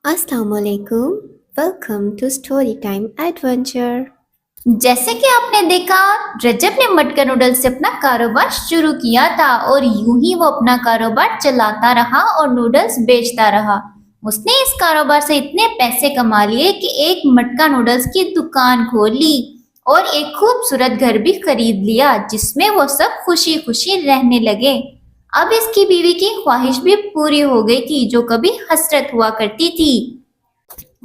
अस्सलाम वालेकुम। Welcome to story time adventure. जैसे कि आपने देखा, रजब ने मटका नूडल्स से अपना कारोबार शुरू किया था और यूं ही वो अपना कारोबार चलाता रहा और नूडल्स बेचता रहा। उसने इस कारोबार से इतने पैसे कमा लिए कि एक मटका नूडल्स की दुकान खोल ली और एक खूबसूरत घर भी खरीद लिया जिसमें वो सब खुशी खुशी रहने लगे। अब इसकी बीवी की ख्वाहिश भी पूरी हो गई थी जो कभी हसरत हुआ करती थी।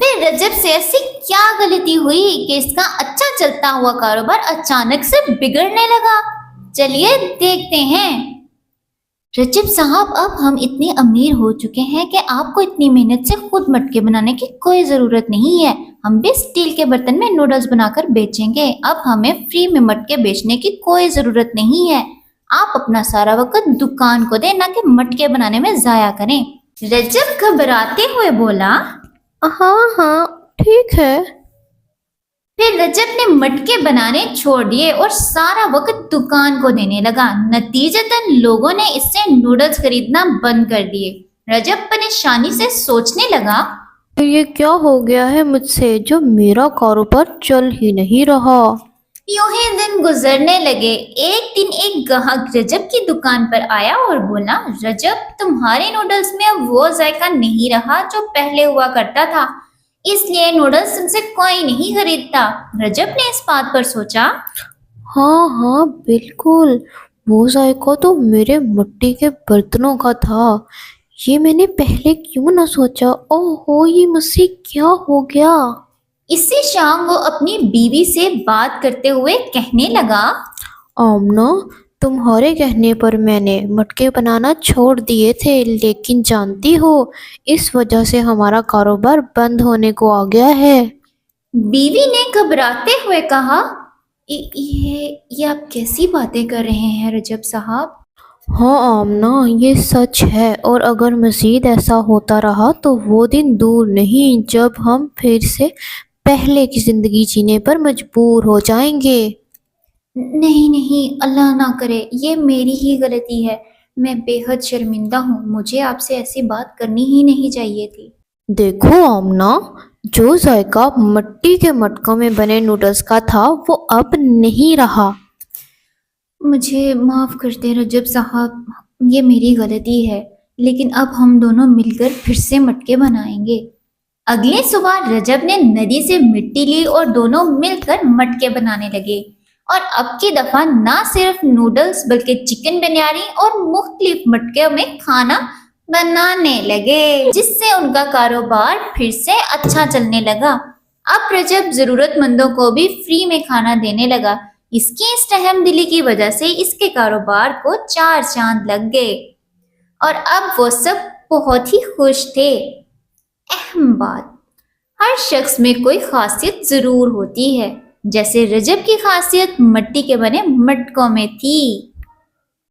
फिर रजब से ऐसी क्या गलती हुई कि इसका अच्छा चलता हुआ कारोबार अचानक से बिगड़ने लगा। चलिए देखते हैं। रजब साहब, अब हम इतने अमीर हो चुके हैं कि आपको इतनी मेहनत से खुद मटके बनाने की कोई जरूरत नहीं है। हम भी स्टील के बर्तन में नूडल्स बनाकर बेचेंगे। अब हमें फ्री में मटके बेचने की कोई जरूरत नहीं है। आप अपना सारा वक्त दुकान को दें, ना कि मटके बनाने में जाया करें। रजब घबराते हुए बोला। हाँ हाँ, ठीक है। फिर रजब ने मटके बनाने छोड़ दिए और सारा वक्त दुकान को देने लगा। नतीजतन लोगों ने इससे नूडल्स खरीदना बंद कर दिए। रजब परेशानी से सोचने लगा। तो ये क्या हो गया है मुझसे जो मेरा कारोबार चल ही नहीं रहा। यूं ही दिन गुजरने लगे। एक दिन एक ग्राहक रजब की दुकान पर आया और बोला, रजब, तुम्हारे नूडल्स में अब वो जायका नहीं रहा जो पहले हुआ करता था, इसलिए नूडल्स तुमसे कोई नहीं खरीदता। रजब ने इस बात पर सोचा। हाँ हाँ, बिल्कुल। वो जायका तो मेरे मिट्टी के बर्तनों का था। ये मैंने पहले क्यों ना सोचा। ओहो, ये मुझसे क्या हो गया। इसी शाम वो अपनी बीवी से बात करते हुए कहने लगा। आमना, तुम्हारे कहने पर मैंने मटके बनाना छोड़ दिए थे, लेकिन जानती हो, इस वजह से हमारा कारोबार बंद होने को आ गया है। बीवी ने घबराते हुए कहा, ये आप कैसी बातें कर रहे हैं रजब साहब? हाँ आमना, ये सच है, और अगर मज़ीद ऐसा होता रहा तो वो दिन दूर नहीं जब हम फिर से पहले की ज़िंदगी जीने पर मजबूर हो जाएंगे। नहीं नहीं, अल्लाह ना करे, ये मेरी ही गलती है। मैं बेहद शर्मिंदा हूँ। मुझे आपसे ऐसी बात करनी ही नहीं चाहिए थी। देखो आमना, जो जायका मिट्टी के मटकों में बने नूडल्स का था वो अब नहीं रहा। मुझे माफ कर दे रजब साहब, ये मेरी गलती है। लेकिन अब हम दोनों मिलकर फिर से मटके बनाएंगे। अगले सुबह रजब ने नदी से मिट्टी ली और दोनों मिलकर मटके बनाने लगे। और अब की दफा ना सिर्फ नूडल्स बल्कि चिकन बिरयानी और मुख्तलिफ मटके में खाना बनाने लगे, जिससे उनका कारोबार फिर से अच्छा चलने लगा। अब रजब जरूरतमंदों को भी फ्री में खाना देने लगा। इसकी इस रहम दिली की वजह से इसके कारोबार को चार चांद लग गए और अब वो सब बहुत ही खुश थे। अहम बात, हर शख्स में कोई खासियत जरूर होती है, जैसे रजब की खासियत मिट्टी के बने मटकों में थी।